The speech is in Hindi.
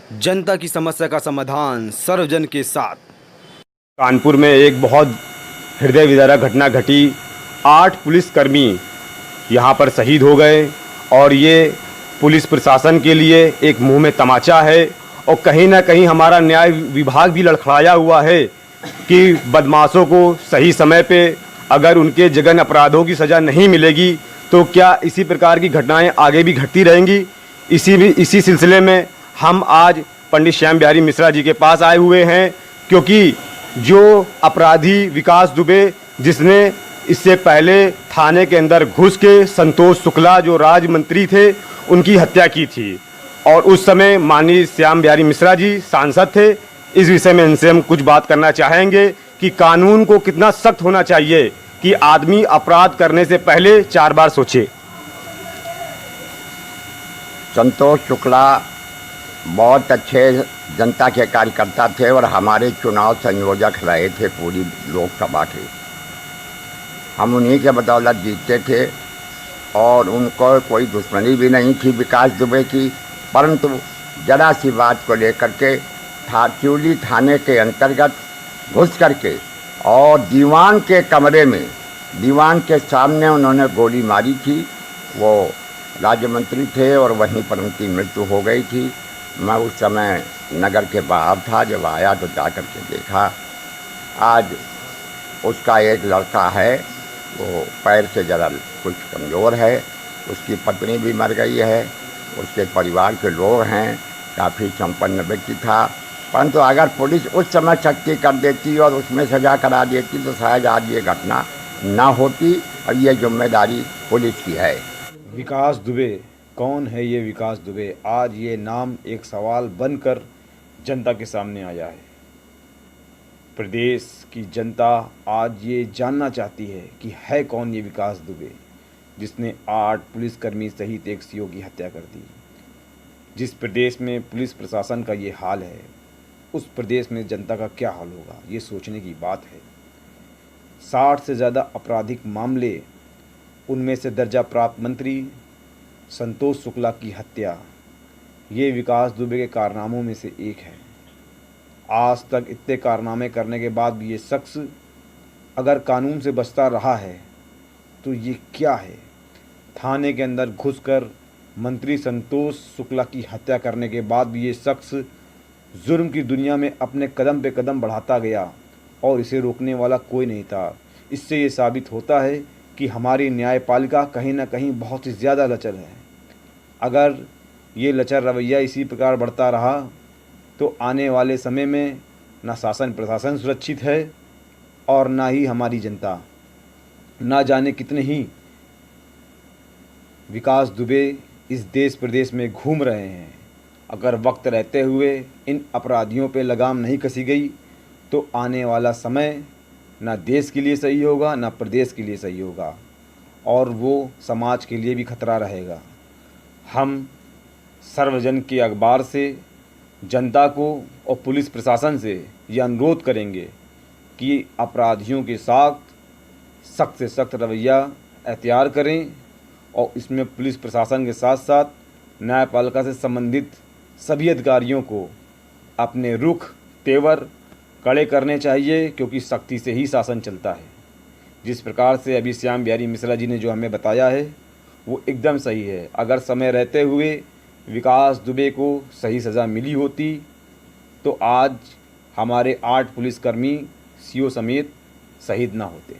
जनता की समस्या का समाधान सर्वजन के साथ। कानपुर में एक बहुत हृदय विदारक घटना घटी। 8 पुलिसकर्मी यहाँ पर शहीद हो गए और ये पुलिस प्रशासन के लिए एक मुंह में तमाचा है और कहीं ना कहीं हमारा न्याय विभाग भी लड़खड़ाया हुआ है कि बदमाशों को सही समय पे अगर उनके जघन्य अपराधों की सज़ा नहीं मिलेगी तो क्या इसी प्रकार की घटनाएं आगे भी घटती रहेंगी। इसी सिलसिले में हम आज पंडित श्याम बिहारी मिश्रा जी के पास आए हुए हैं, क्योंकि जो अपराधी विकास दुबे जिसने इससे पहले थाने के अंदर घुस के संतोष शुक्ला जो राज्य मंत्री थे उनकी हत्या की थी और उस समय माननीय श्याम बिहारी मिश्रा जी सांसद थे। इस विषय में इनसे हम कुछ बात करना चाहेंगे कि कानून को कितना सख्त होना चाहिए कि आदमी अपराध करने से पहले 4 बार सोचे। संतोष शुक्ला बहुत अच्छे जनता के कार्यकर्ता थे और हमारे चुनाव संयोजक रहे थे पूरी लोकसभा के। हम उन्हीं के बदौलत जीतते थे और उनको कोई दुश्मनी भी नहीं थी विकास दुबे की, परंतु जरा सी बात को लेकर के चिउली थाने के अंतर्गत घुस करके और दीवान के कमरे में दीवान के सामने उन्होंने गोली मारी थी। वो राज्य मंत्री थे और वहीं पर उनकी मृत्यु हो गई थी। मैं उस समय नगर के बाहर था, जब आया तो जा कर के देखा। आज उसका एक लड़का है, वो पैर से ज़रा कुछ कमज़ोर है, उसकी पत्नी भी मर गई है, उसके परिवार के लोग हैं, काफ़ी संपन्न व्यक्ति था। परंतु अगर पुलिस उस समय सख्ती कर देती और उसमें सज़ा करा देती तो शायद आज ये घटना ना होती और ये जिम्मेदारी पुलिस की है। विकास दुबे कौन है? ये विकास दुबे, आज ये नाम एक सवाल बनकर जनता के सामने आया है। प्रदेश की जनता आज ये जानना चाहती है कि है कौन ये विकास दुबे जिसने 8 पुलिसकर्मी सहित एक सीओ की हत्या कर दी। जिस प्रदेश में पुलिस प्रशासन का ये हाल है, उस प्रदेश में जनता का क्या हाल होगा, ये सोचने की बात है। 60 से ज़्यादा आपराधिक मामले, उनमें से दर्जा प्राप्त मंत्री संतोष शुक्ला की हत्या, ये विकास दुबे के कारनामों में से एक है। आज तक इतने कारनामे करने के बाद भी ये शख्स अगर कानून से बचता रहा है तो ये क्या है? थाने के अंदर घुसकर मंत्री संतोष शुक्ला की हत्या करने के बाद भी ये शख्स जुर्म की दुनिया में अपने कदम पे कदम बढ़ाता गया और इसे रोकने वाला कोई नहीं था। इससे ये साबित होता है कि हमारी न्यायपालिका कहीं ना कहीं बहुत ही ज़्यादा लचर है। अगर ये लचर रवैया इसी प्रकार बढ़ता रहा तो आने वाले समय में ना शासन प्रशासन सुरक्षित है और ना ही हमारी जनता। ना जाने कितने ही विकास दुबे इस देश प्रदेश में घूम रहे हैं। अगर वक्त रहते हुए इन अपराधियों पे लगाम नहीं कसी गई तो आने वाला समय ना देश के लिए सही होगा, ना प्रदेश के लिए सही होगा और वो समाज के लिए भी खतरा रहेगा। हम सर्वजन के अखबार से जनता को और पुलिस प्रशासन से ये अनुरोध करेंगे कि अपराधियों के साथ सख्त से सख्त रवैया एहतियार करें और इसमें पुलिस प्रशासन के साथ साथ न्यायपालिका से संबंधित सभी अधिकारियों को अपने रुख तेवर कड़े करने चाहिए, क्योंकि सख्ती से ही शासन चलता है। जिस प्रकार से अभी श्याम बिहारी मिश्रा जी ने जो हमें बताया है वो एकदम सही है। अगर समय रहते हुए विकास दुबे को सही सज़ा मिली होती तो आज हमारे 8 पुलिसकर्मी सीओ समेत शहीद ना होते।